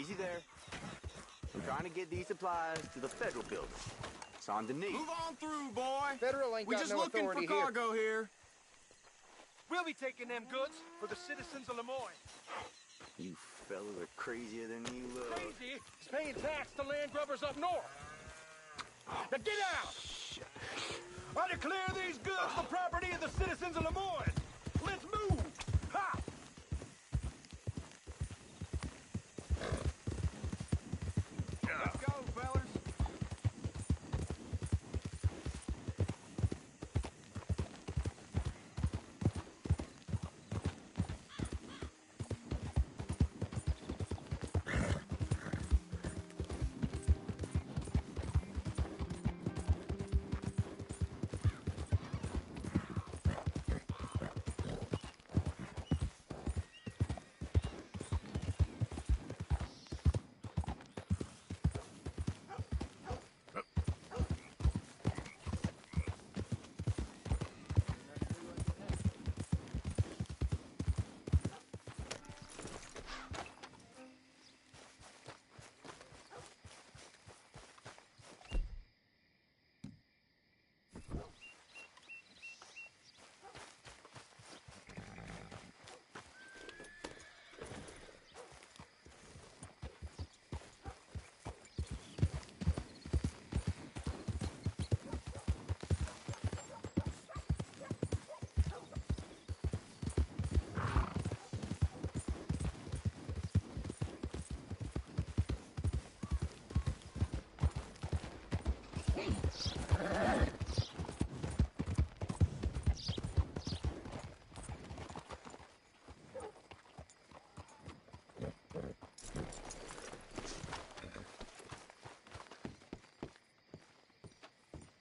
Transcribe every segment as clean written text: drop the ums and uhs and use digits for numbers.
Easy there. I'm trying to get these supplies to the federal building. It's on the knee. Move on through, boy. Federal ain't We're got just no looking for authority cargo here. We'll be taking them goods for the citizens of Lemoyne. You fellas are crazier than you look. Crazy is paying tax to land grubbers up north. Now get out! Shit. I declare these goods the property of the citizens of Lemoyne. Let's move! Ha! Let's go, fellas.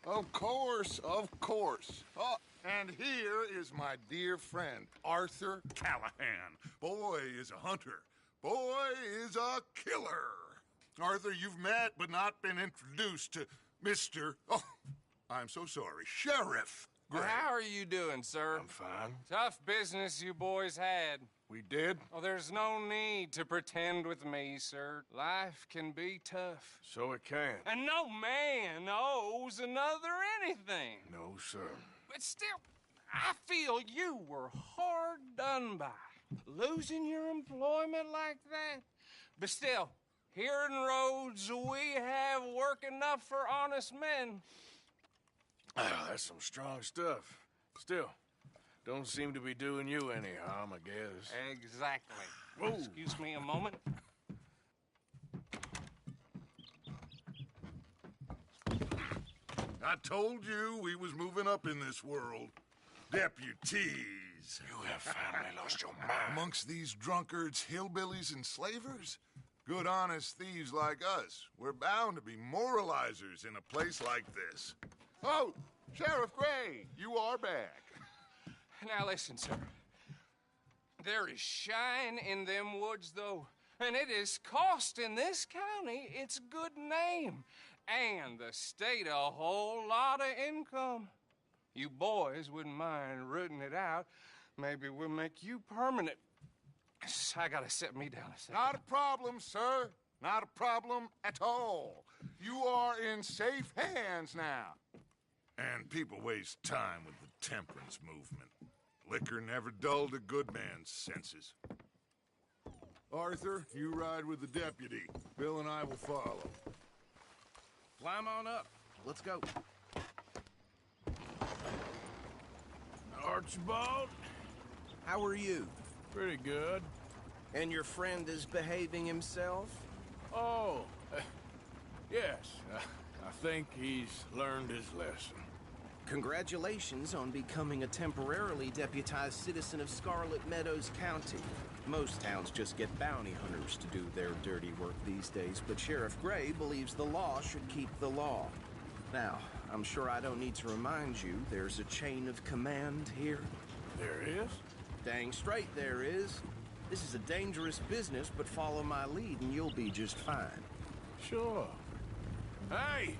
Of course, of course. Oh, and here is my dear friend, Arthur Callahan. Boy is a hunter. Boy is a killer. Arthur, you've met but not been introduced to Mr. Oh, I'm so sorry, Sheriff Gray. How are you doing, sir? I'm fine. Tough business you boys had. We did? Oh, there's no need to pretend with me, sir. Life can be tough. So it can. And no man owes another anything. No, sir. But still, I feel you were hard done by. Losing your employment like that. But still, here in Rhodes, we have work enough for honest men. Ah, that's some strong stuff. Still, don't seem to be doing you any harm, I guess. Exactly. Whoa. Excuse me a moment. I told you we was moving up in this world. Deputies. You have finally lost your mind. Amongst these drunkards, hillbillies, and slavers? Good, honest thieves like us. We're bound to be moralizers in a place like this. Oh, Sheriff Gray, you are back. Now listen, sir. There is shine in them woods, though, and it is costing this county its good name and the state a whole lot of income. You boys wouldn't mind rooting it out. Maybe we'll make you permanent. I gotta set me down a second. Not a problem, sir. Not a problem at all. You are in safe hands now. And people waste time with the temperance movement. Liquor never dulled a good man's senses. Arthur, you ride with the deputy. Bill and I will follow. Climb on up. Let's go. Archibald? How are you? Pretty good. And your friend is behaving himself? Oh, yes. I think he's learned his lesson. Congratulations on becoming a temporarily deputized citizen of Scarlet Meadows County. Most towns just get bounty hunters to do their dirty work these days, but Sheriff Gray believes the law should keep the law. Now, I'm sure I don't need to remind you there's a chain of command here. There is? Dang straight there is. This is a dangerous business, but follow my lead and you'll be just fine. Sure. Hey!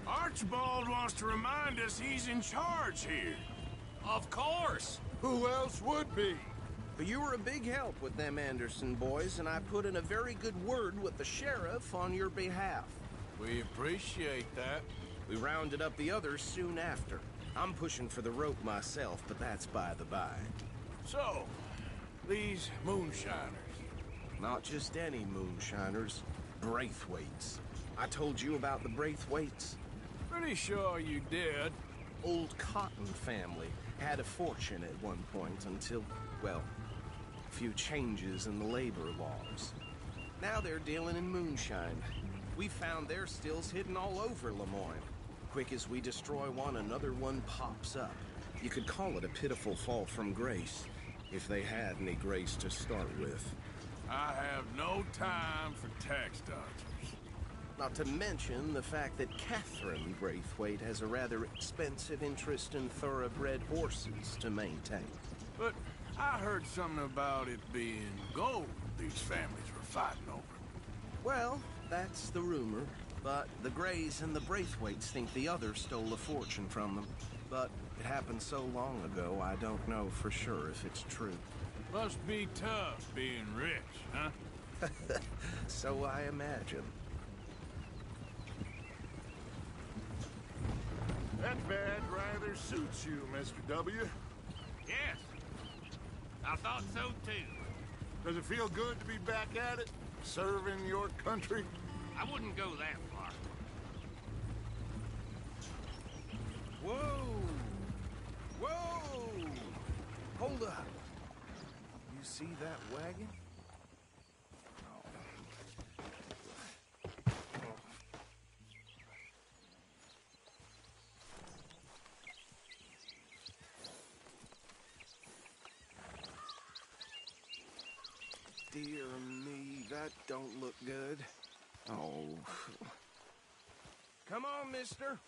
Archibald wants to remind us he's in charge here. Of course. Who else would be? But you were a big help with them Anderson boys, and I put in a very good word with the sheriff on your behalf. We appreciate that. We rounded up the others soon after. I'm pushing for the rope myself, but that's by the by. So, these moonshiners. Not just any moonshiners, Braithwaites. I told you about the Braithwaites? Pretty sure you did. Old Cotton family had a fortune at one point until, well, a few changes in the labor laws. Now they're dealing in moonshine. We found their stills hidden all over Lemoyne. Quick as we destroy one, another one pops up. You could call it a pitiful fall from grace, if they had any grace to start with. I have no time for tax dodgers. Not to mention the fact that Catherine Braithwaite has a rather expensive interest in thoroughbred horses to maintain. But I heard something about it being gold these families were fighting over. Well, that's the rumor. But the Greys and the Braithwaites think the other stole a fortune from them. But it happened so long ago, I don't know for sure if it's true. Must be tough being rich, huh? So I imagine. That badge rather suits you, Mr. W. Yes. I thought so, too. Does it feel good to be back at it? Serving your country? I wouldn't go that far. Whoa! Whoa! Hold up. You see that wagon? Dear me, that don't look good. Oh. Come on, mister.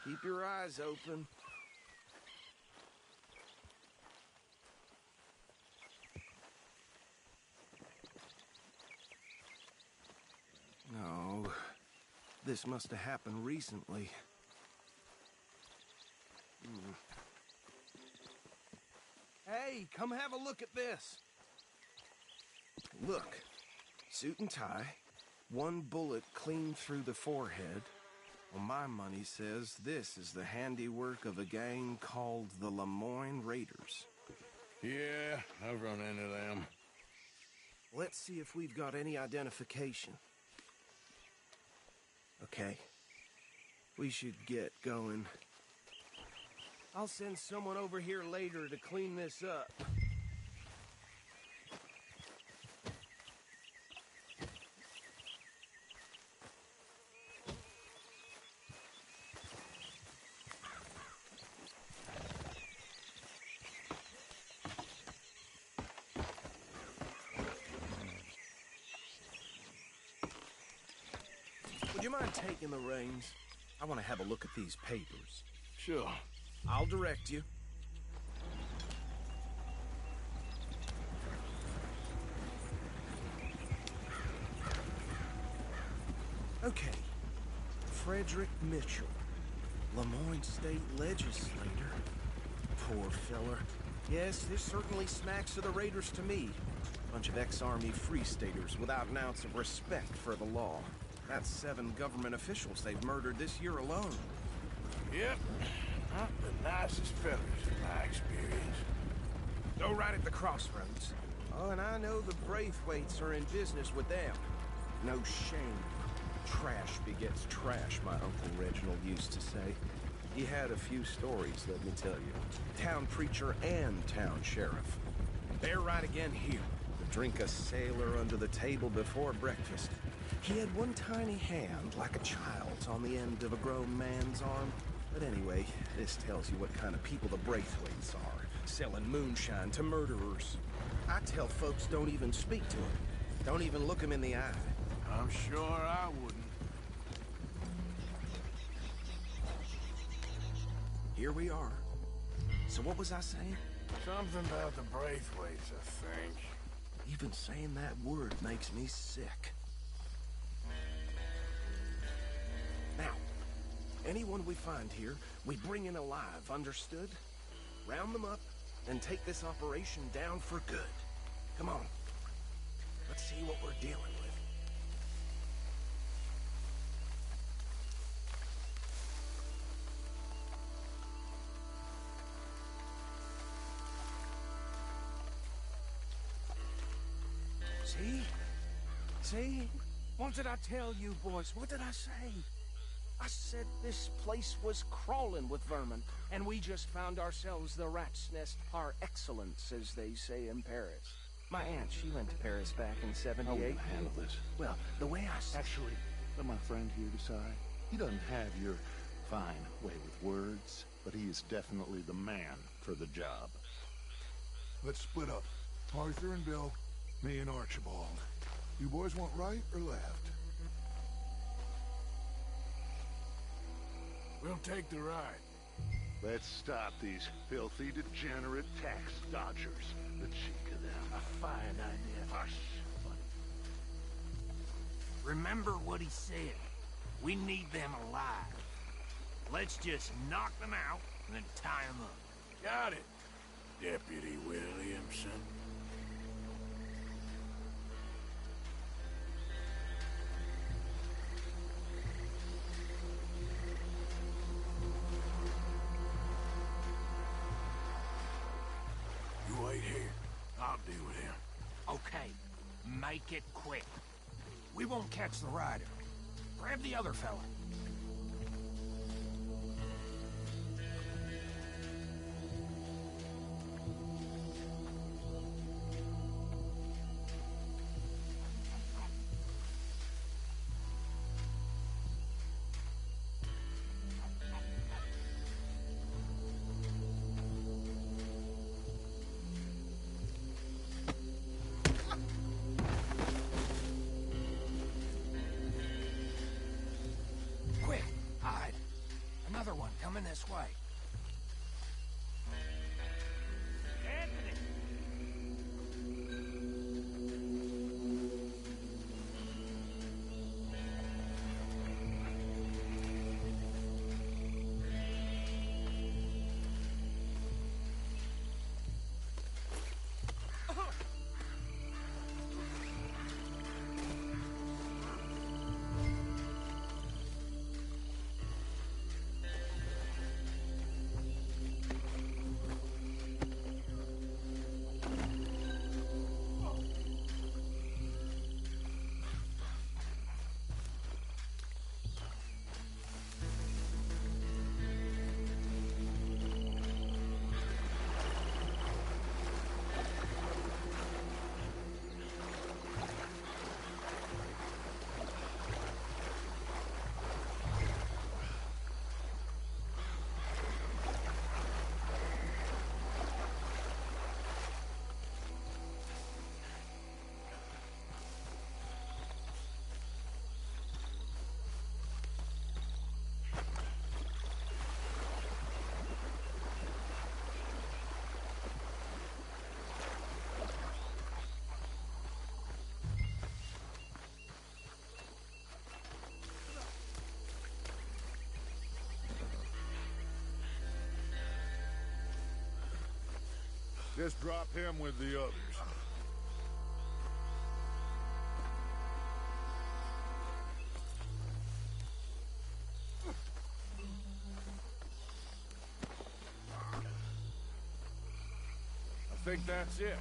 Keep your eyes open. No. This must have happened recently. Hey, come have a look at this. Look. Suit and tie, one bullet clean through the forehead. Well, my money says this is the handiwork of a gang called the Lemoyne Raiders. Yeah, I've run into them. Let's see if we've got any identification. Okay. We should get going. I'll send someone over here later to clean this up. Would you mind taking the reins? I want to have a look at these papers. Sure. I'll direct you. Okay. Frederick Mitchell, Lemoyne State Legislator. Poor feller. Yes, this certainly smacks of the Raiders to me. Bunch of ex-Army Free Staters without an ounce of respect for the law. That's 7 government officials they've murdered this year alone. Yep. Not the nicest fellas in my experience. Go right at the crossroads. Oh, and I know the Braithwaites are in business with them. No shame. Trash begets trash, my Uncle Reginald used to say. He had a few stories, let me tell you. Town preacher and town sheriff. They're right again here. To drink a sailor under the table before breakfast. He had one tiny hand, like a child's, on the end of a grown man's arm. But anyway, this tells you what kind of people the Braithwaites are. Selling moonshine to murderers. I tell folks don't even speak to him. Don't even look him in the eye. I'm sure I wouldn't. Here we are. So what was I saying? Something about the Braithwaites, I think. Even saying that word makes me sick. Now, anyone we find here, we bring in alive, understood? Round them up, and take this operation down for good. Come on. Let's see what we're dealing with. See? See? What did I tell you, boys? What did I say? I said this place was crawling with vermin, and we just found ourselves the rat's nest par excellence, as they say in Paris. My aunt, she went to Paris back in '78. How are we gonna handle this? Well, the way I... Actually, let my friend here decide. He doesn't have your fine way with words, but he is definitely the man for the job. Let's split up. Arthur and Bill, me and Archibald. You boys want right or left? We'll take the ride. Let's stop these filthy, degenerate tax dodgers. The cheek of them. A fine idea. Hush. Remember what he said. We need them alive. Let's just knock them out and then tie them up. Got it, Deputy Williamson. You wait here. I'll deal with him. Okay, make it quick. We won't catch the rider. Grab the other fella. Quick, hide. Another one coming this way. Just drop him with the others. I think that's it.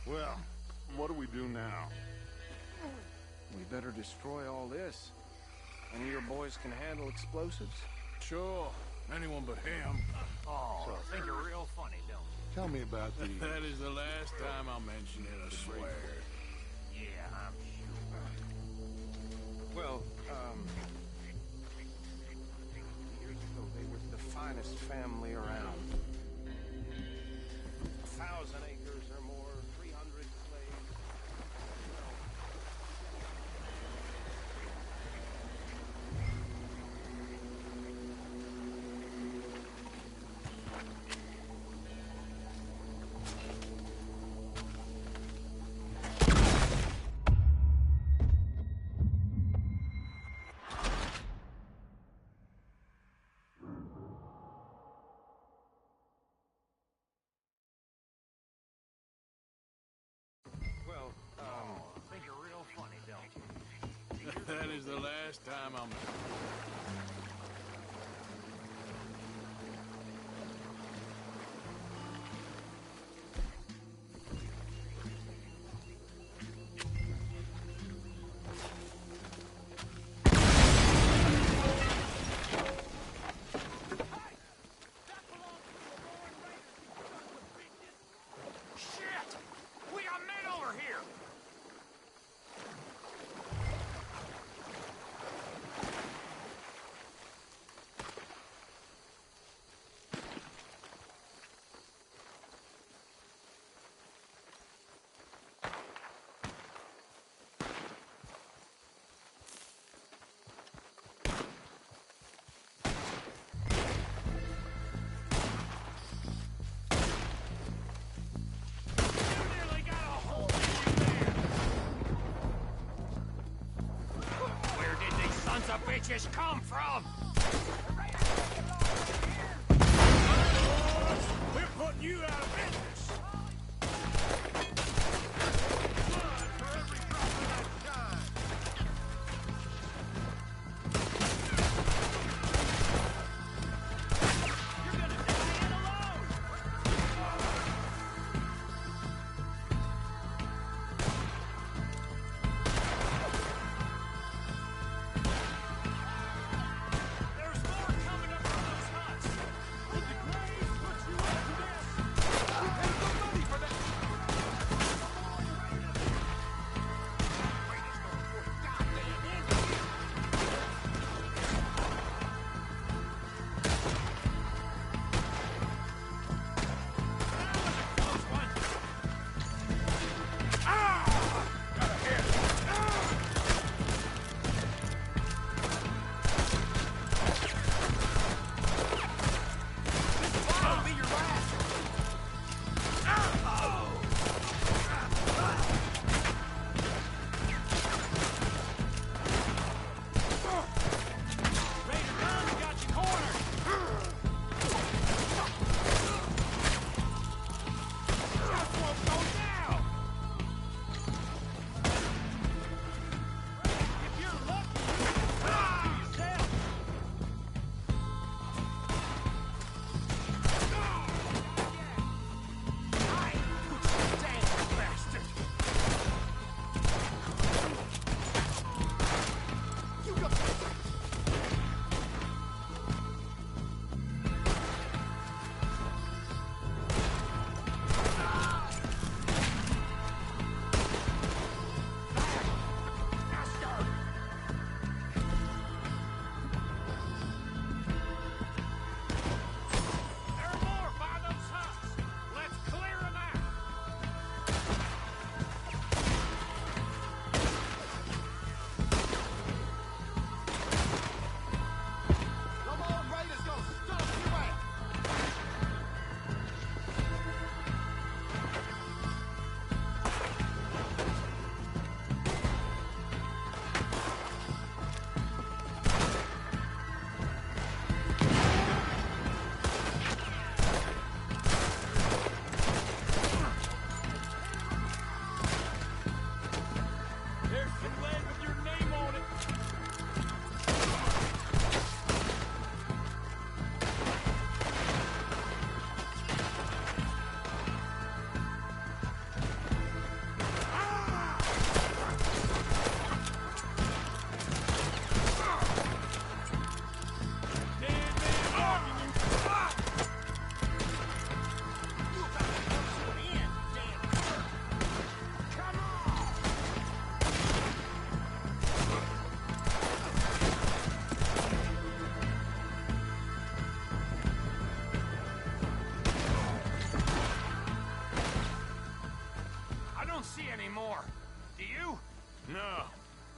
Well, what do we do now? We better destroy all this. Any of your boys can handle explosives? Sure. Anyone but him. Oh, I think you're real funny, don't you? Tell me about the... That is the last time I'll mention it, I swear. Yeah, I'm sure. Well, years ago, they were the finest family around. 1,000 acres or more, 300 slaves. the last time I'm... Bitches come from? We're putting you out of business. Blood for every drop of that shine. You're gonna die in alone.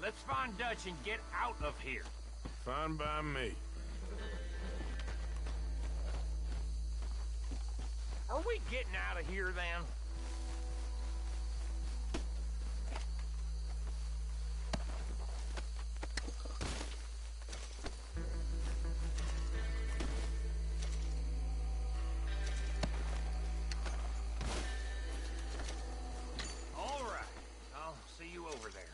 Let's find Dutch and get out of here. Fine by me. Are we getting out of here, then? All right. I'll see you over there.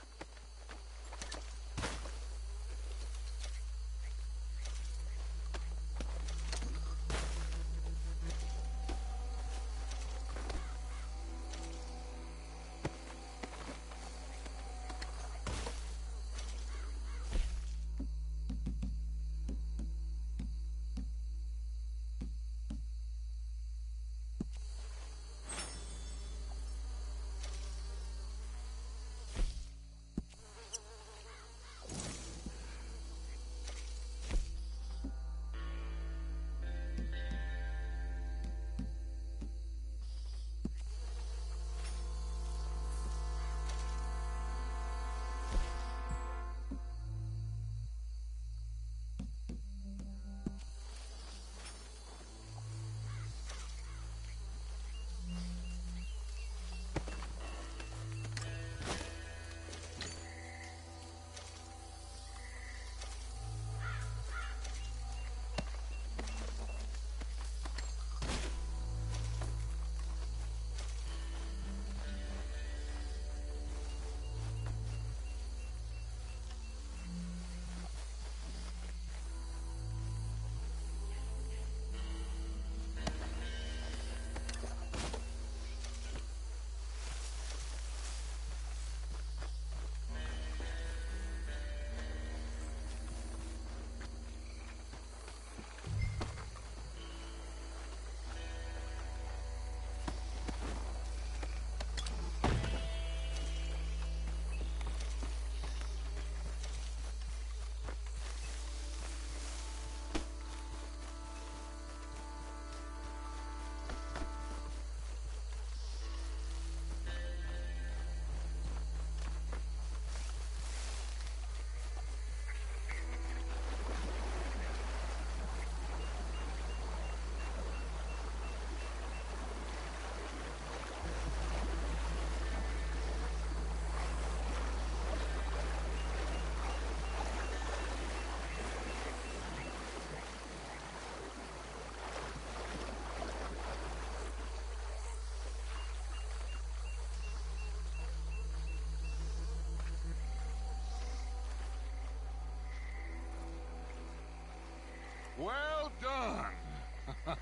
done.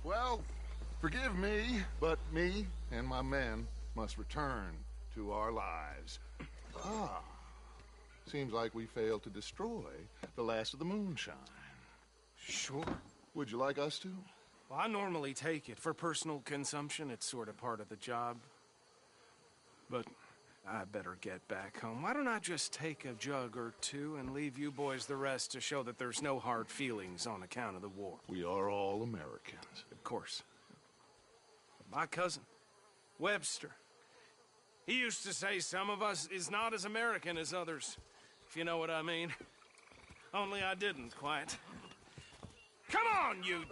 Well, forgive me, but me and my men must return to our lives. Ah, seems like we failed to destroy the last of the moonshine. Sure. Would you like us to? Well, I normally take it. For personal consumption, it's sort of part of the job. But I better get back home. Why don't I just take a jug or two and leave you boys the rest to show that there's no hard feelings on account of the war? We are all Americans. Of course. My cousin, Webster, he used to say some of us is not as American as others, if you know what I mean. Only I didn't quite. Come on, you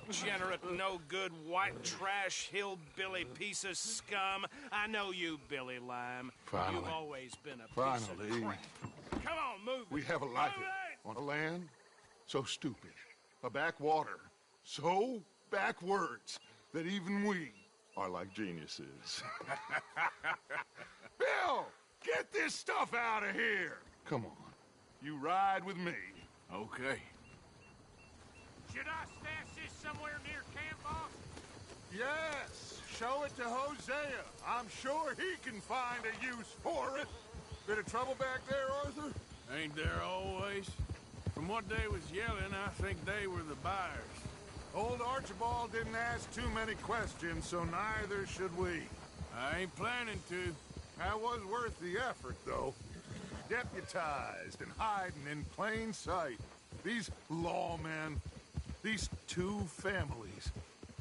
degenerate, no-good, white trash, hillbilly piece of scum. I know you, Billy Lime. Finally. You've always been a piece of Finally. crap. Come on, move it. We have a life Move it! on a land so stupid, a backwater so backwards that even we are like geniuses. Bill, get this stuff out of here. Come on, you ride with me. Okay. Should I stash this somewhere near camp, boss? Yes, show it to Hosea. I'm sure he can find a use for it. Bit of trouble back there, Arthur? Ain't there always? From what they was yelling, I think they were the buyers. Old Archibald didn't ask too many questions, so neither should we. I ain't planning to. That was worth the effort, though. Deputized and hiding in plain sight. These lawmen, these two families.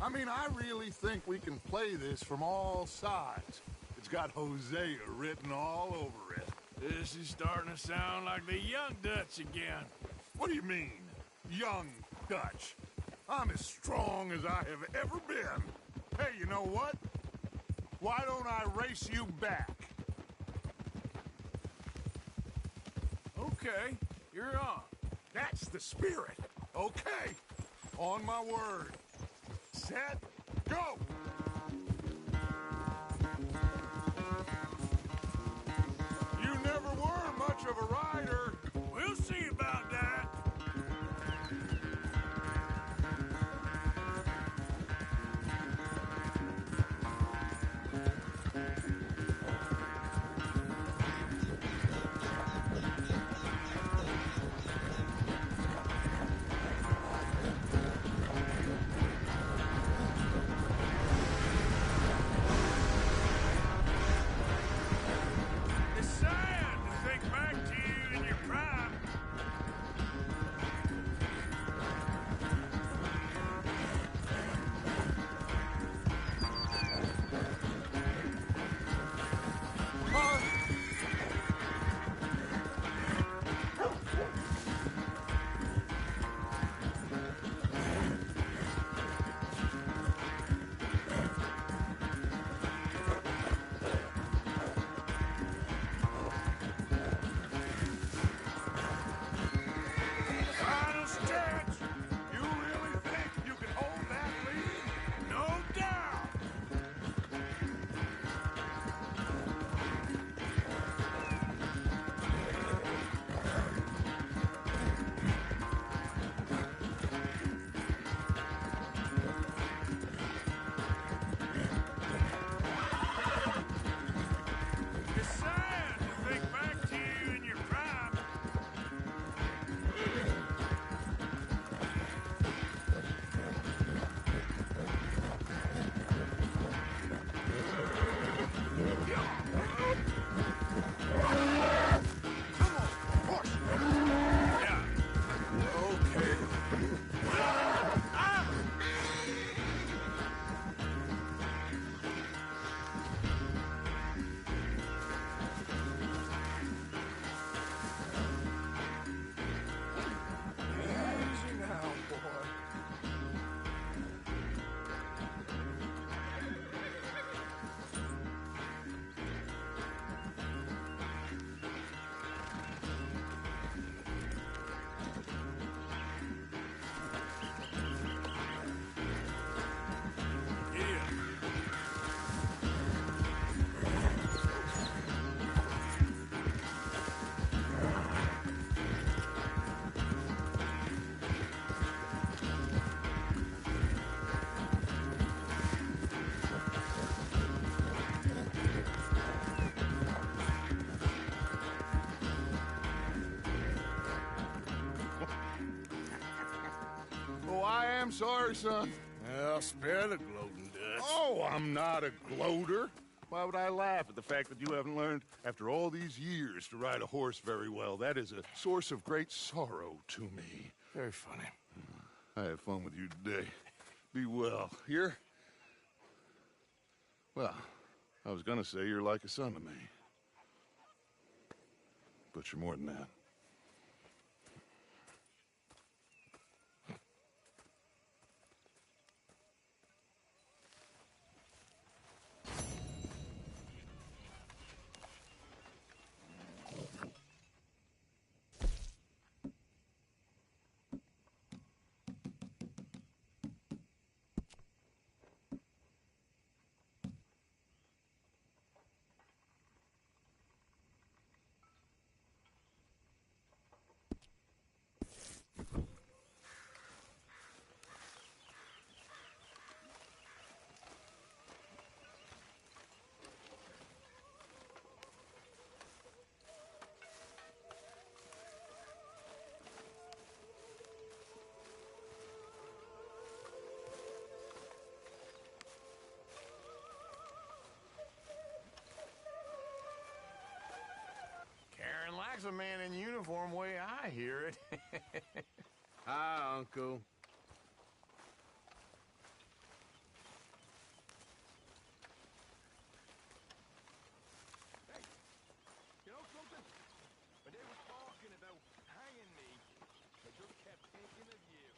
I mean, I really think we can play this from all sides. It's got Hosea written all over it. This is starting to sound like the Young Dutch again. What do you mean, young Dutch? I'm as strong as I have ever been. Hey, you know what? Why don't I race you back? Okay, you're on. That's the spirit. Okay. On my word. Set, go! You never were much of a rider. We'll see about that. I'm sorry, son. Well, spare the gloating, Dutch. Oh, I'm not a gloater. Why would I laugh at the fact that you haven't learned, after all these years, to ride a horse very well? That is a source of great sorrow to me. Very funny. I had fun with you today. Be well. Here? Well, I was gonna say you're like a son to me. But you're more than that. Karen likes a man in uniform, way I hear it. Hi, Uncle. You know something? When they were talking about hanging me, I just kept thinking of you.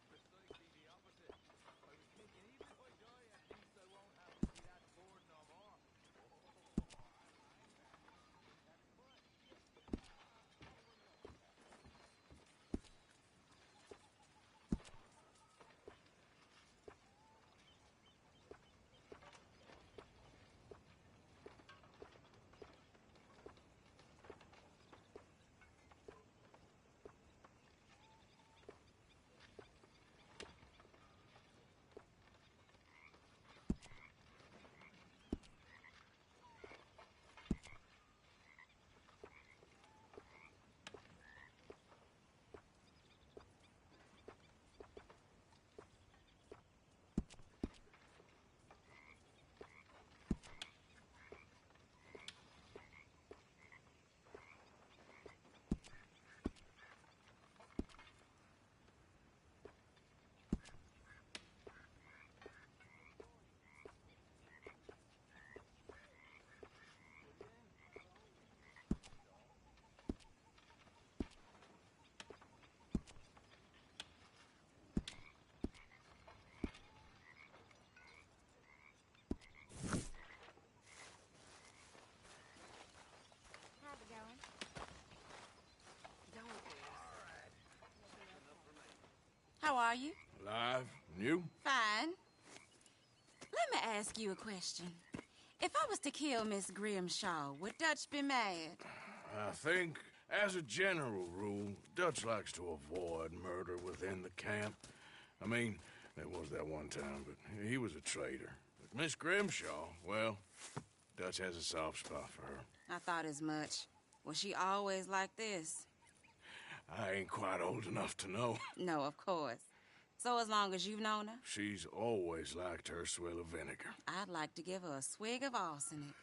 Precisely the opposite. I was thinking, even if I die, at least I won't have to see that board no more. How's it going? Don't ask. How are you? Alive? And you? Fine. Let me ask you a question. If I was to kill Miss Grimshaw, would Dutch be mad? I think, as a general rule, Dutch likes to avoid murder within the camp. I mean, there was that one time, but he was a traitor. But Miss Grimshaw, well, Dutch has a soft spot for her. I thought as much. Was she always like this? I ain't quite old enough to know. No, of course. So as long as you've known her? She's always liked her swill of vinegar. I'd like to give her a swig of arsenic.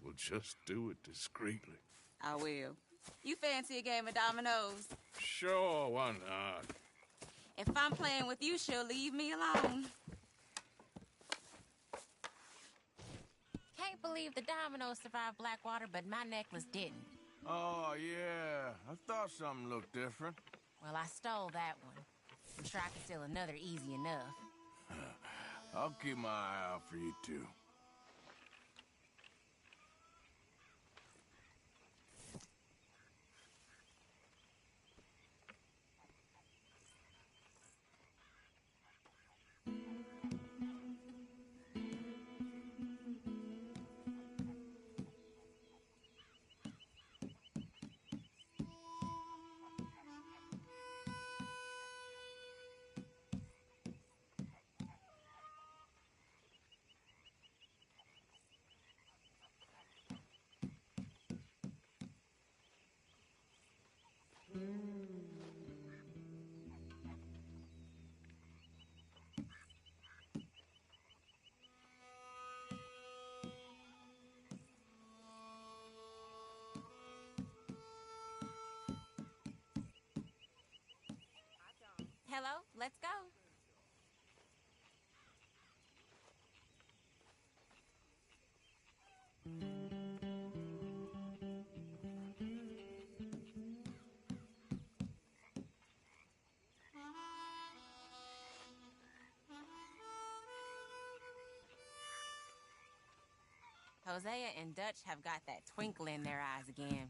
We'll just do it discreetly. I will. You fancy a game of dominoes? Sure, why not? If I'm playing with you, she'll leave me alone. Can't believe the dominoes survived Blackwater, but my necklace didn't. Oh, yeah. I thought something looked different. Well, I stole that one. I'm sure I can steal another easy enough. I'll keep my eye out for you, too. Hello, let's go. Hosea and Dutch have got that twinkle in their eyes again.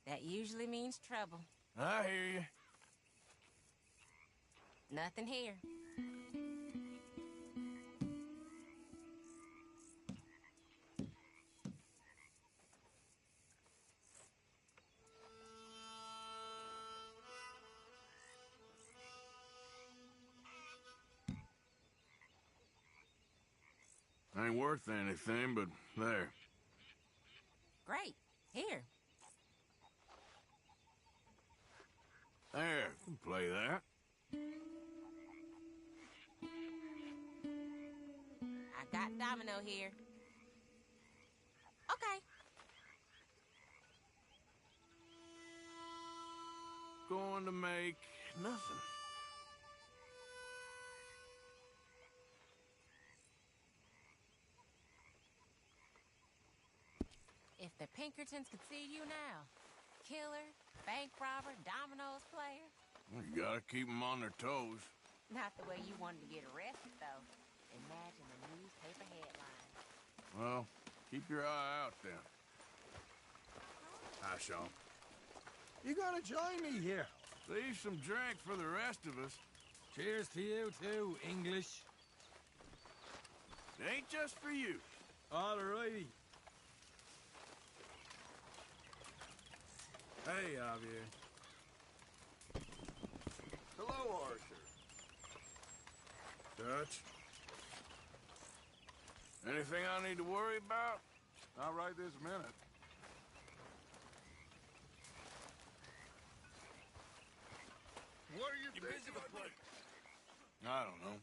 That usually means trouble. I hear you. Nothing here. Ain't worth anything, but there. Great. Here. There, can play that. I got Domino here. Okay. Going to make nothing. If the Pinkertons could see you now. Killer, bank robber, dominoes player. You gotta keep them on their toes. Not the way you wanted to get arrested, though. Imagine the newspaper headline. Well, keep your eye out then. Hi, Sean. You gotta join me here. Leave some drink for the rest of us. Cheers to you, too, English. It ain't just for you. All righty. Hey, Javier. Hello, Arthur. Dutch? Anything I need to worry about? Not right this minute. What are you thinking? I don't know.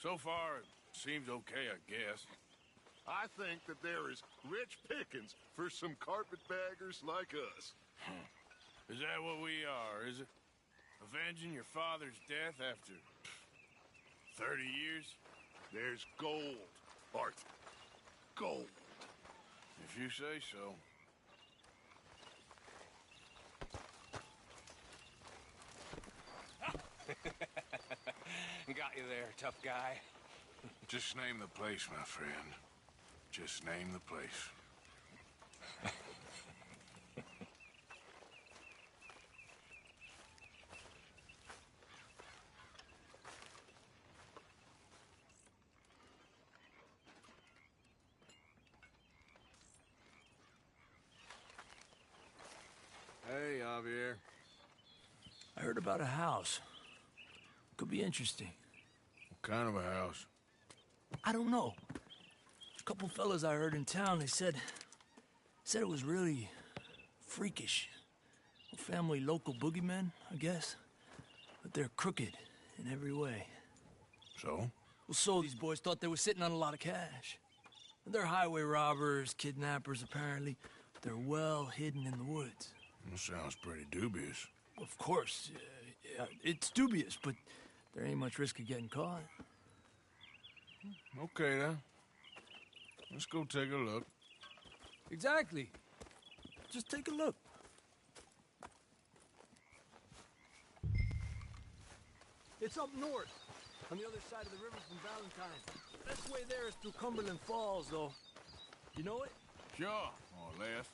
So far, it seems okay, I guess. I think that there is rich pickings for some carpetbaggers like us. Is that what we are, is it? Avenging your father's death after 30 years? There's gold, Arthur. Gold. If you say so. Got you there, tough guy. Just name the place, my friend. Just name the place. Hey, Javier. I heard about a house. Could be interesting. What kind of a house? I don't know. A couple fellas I heard in town, they said it was really freakish. A family local boogeymen, I guess. But they're crooked in every way. So? Well, so these boys thought they were sitting on a lot of cash. They're highway robbers, kidnappers, apparently. But they're well hidden in the woods. That sounds pretty dubious. Of course, yeah, it's dubious, but there ain't much risk of getting caught. Okay, then. Let's go take a look. Exactly. Just take a look. It's up north, on the other side of the river from Valentine. Best way there is through Cumberland Falls, though. You know it? Sure, more or less.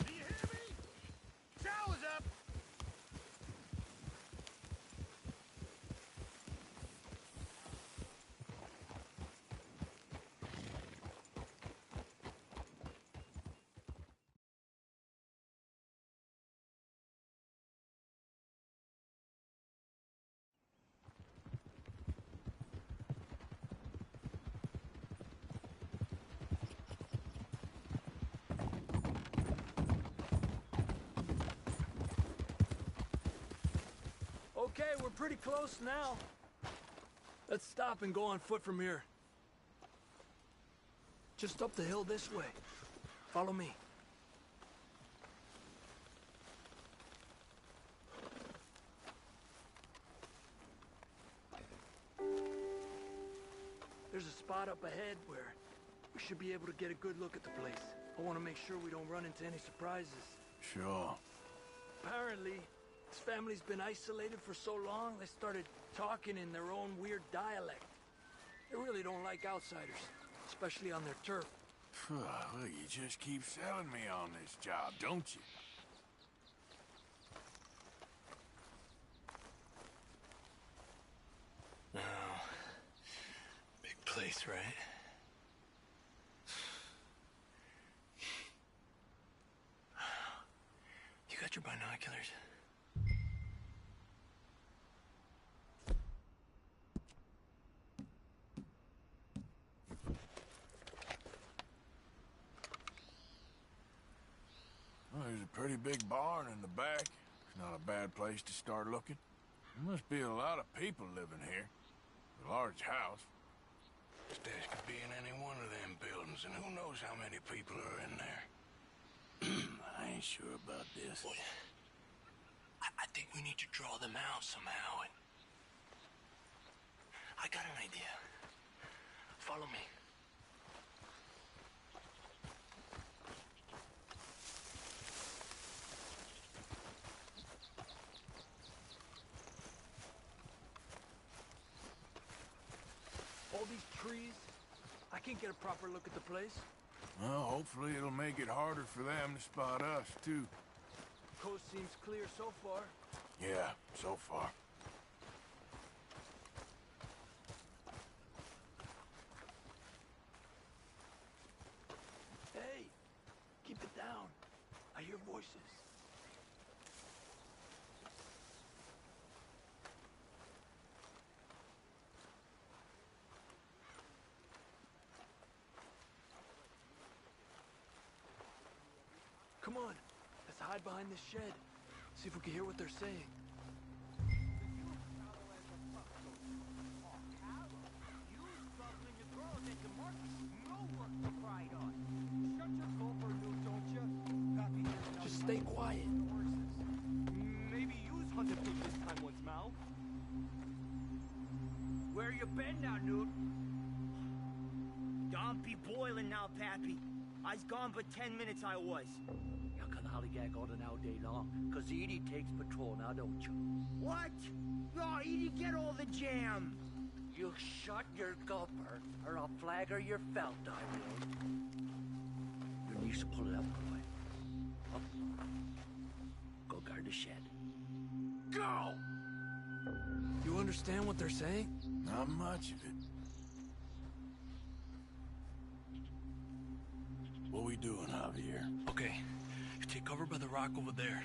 Do you hear me? Shower's up! Okay, we're pretty close now. Let's stop and go on foot from here. Just up the hill this way. Follow me. There's a spot up ahead where we should be able to get a good look at the place. I want to make sure we don't run into any surprises. Sure. Apparently, this family's been isolated for so long, they started talking in their own weird dialect. They really don't like outsiders, especially on their turf. Well, you just keep selling me on this job, don't you? Oh, big place, right? You got your binoculars? Well, there's a pretty big barn in the back. It's not a bad place to start looking. There must be a lot of people living here. A large house. Stash could be in any one of them buildings, and who knows how many people are in there. I ain't sure about this. Boy, I think we need to draw them out somehow. And I got an idea. Follow me. All these trees, I can't get a proper look at the place. Well, hopefully it'll make it harder for them to spot us, too. Coast seems clear so far. Yeah, so far. Hey, keep it down. I hear voices. Come on, let's hide behind this shed. See if we can hear what they're saying. Just stay quiet. Maybe use hunted food this time once, Mal. Where you been now, Newt? Don't be boiling now, Pappy. I's gone but 10 minutes I was. You can hollygag all day long, cause Edie takes patrol now, don't you? What? No, Edie, get all the jam. You shut your gulper, or I'll flagger your felt, I will. Your niece will pull it up, boy. Up. Go guard the shed. Go! You understand what they're saying? Not much of it. What we doing, Javier? Okay, you take cover by the rock over there.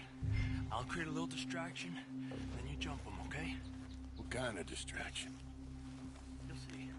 I'll create a little distraction, then you jump them, okay? What kind of distraction? You'll see.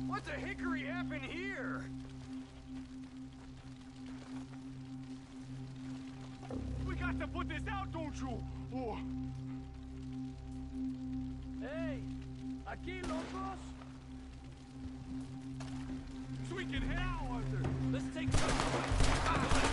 What the hickory happened here? We got to put this out, don't you? Oh. Hey, aquí, locos. So we can hell, Arthur. Let's take some the other way.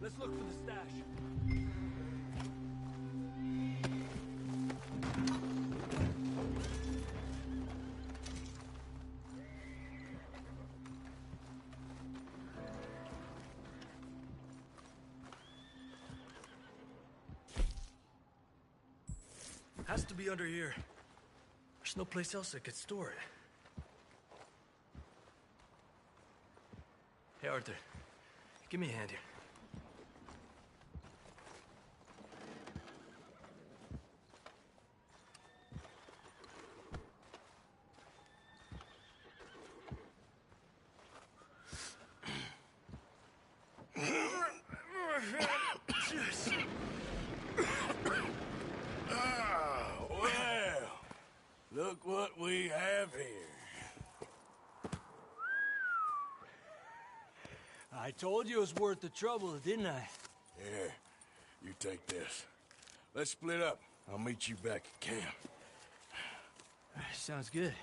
Let's look for the stash. Has to be under here. There's no place else that could store it. Hey, Arthur. Give me a hand here. Look what we have here. I told you it was worth the trouble, didn't I? Here, you take this. Let's split up. I'll meet you back at camp. Sounds good.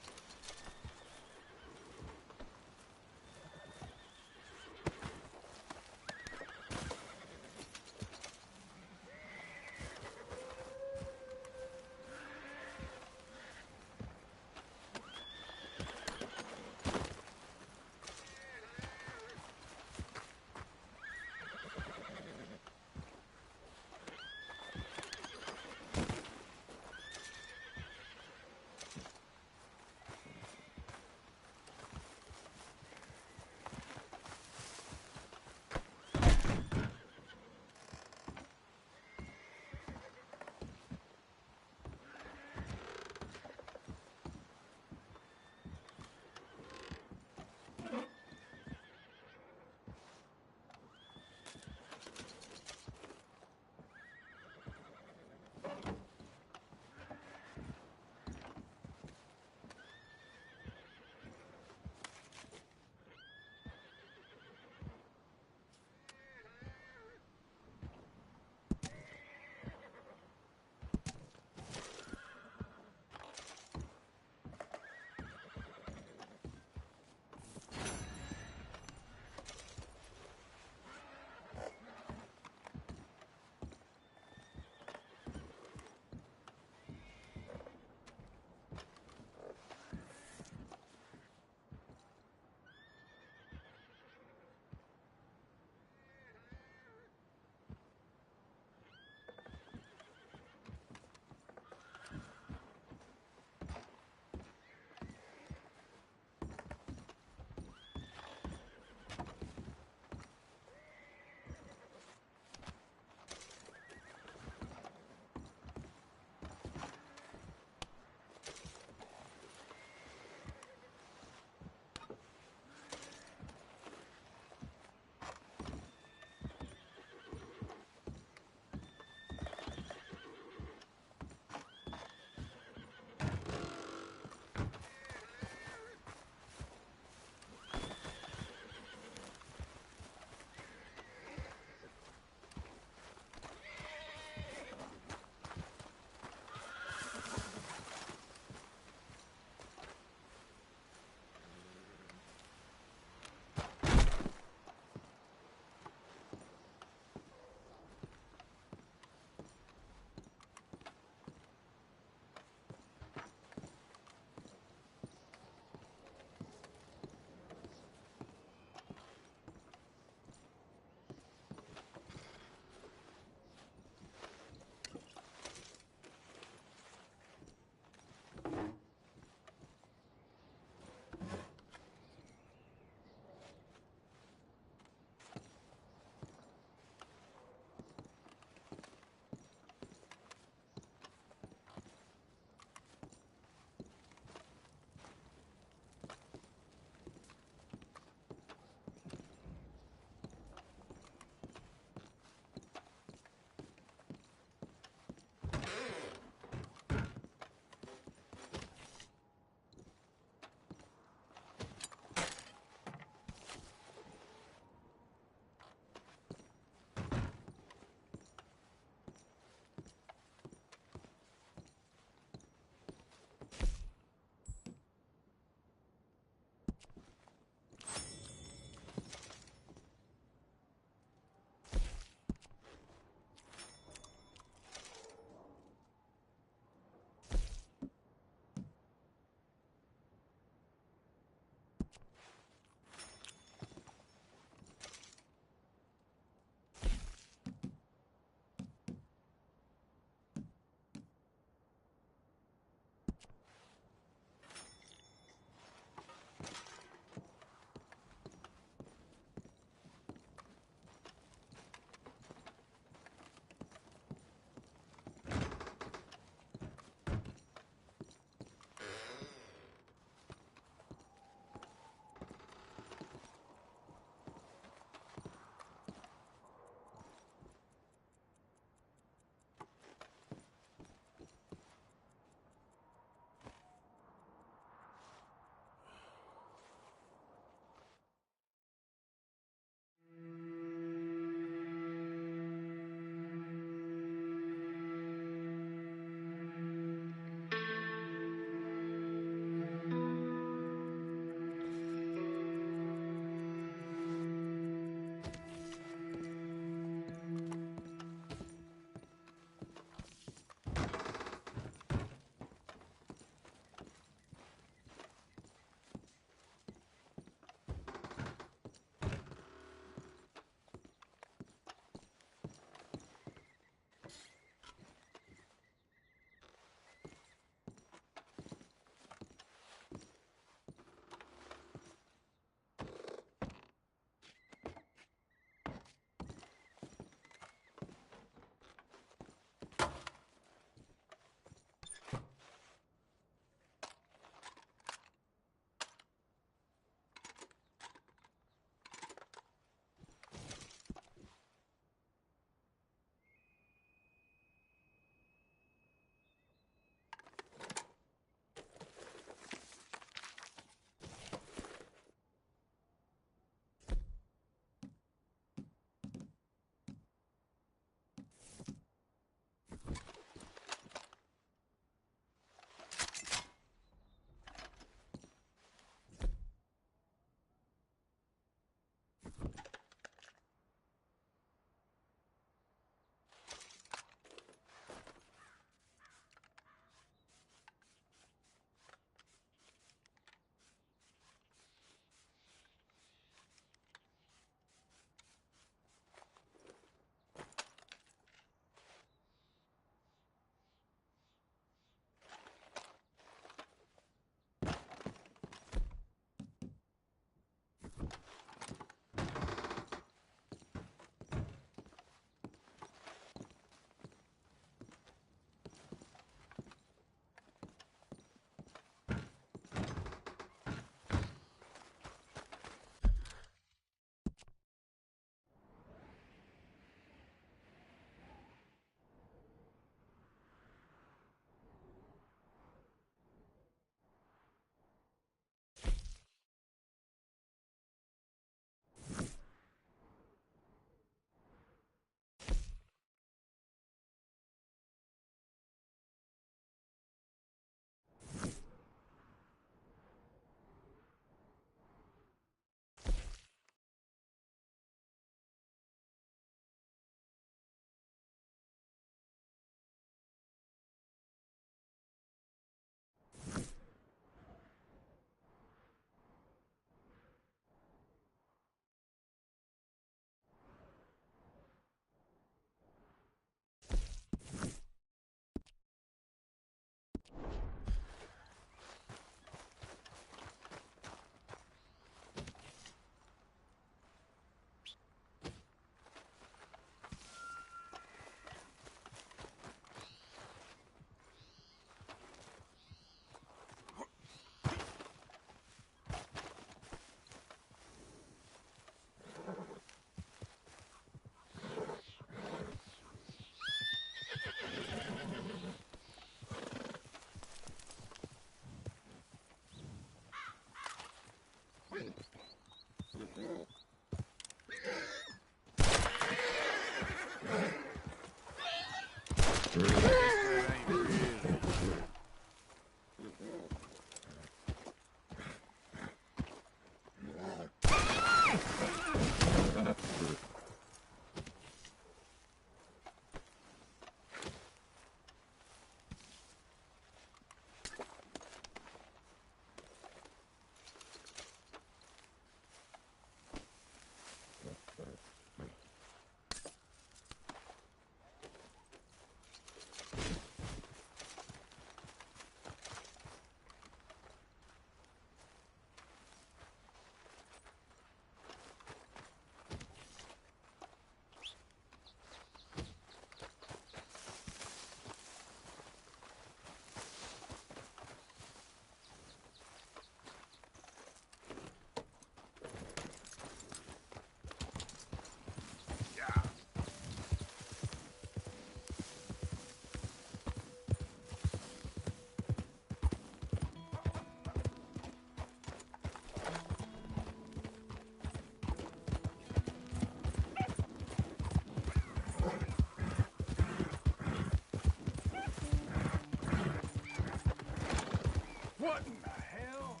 What in the hell?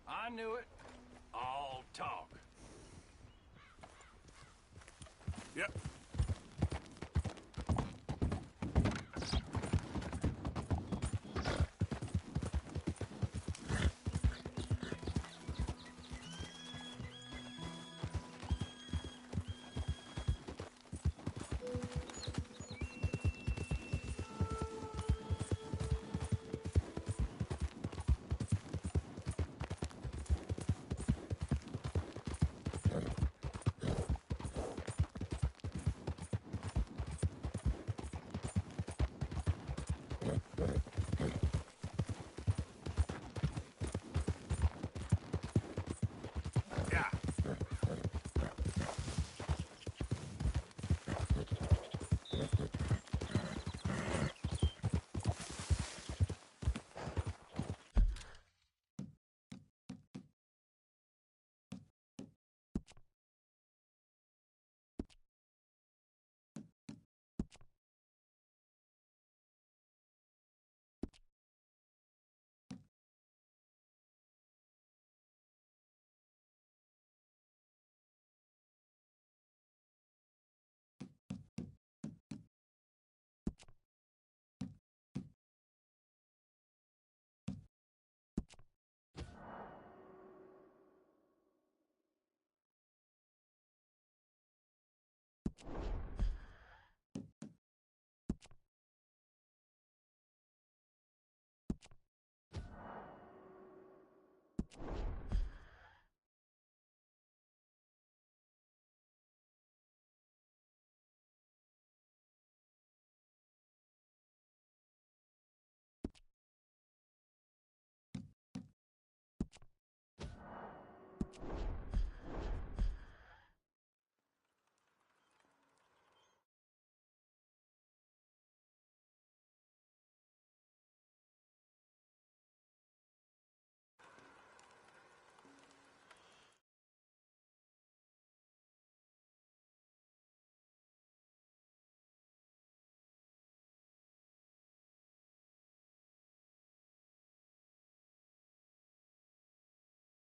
I knew it. All talk. Yep.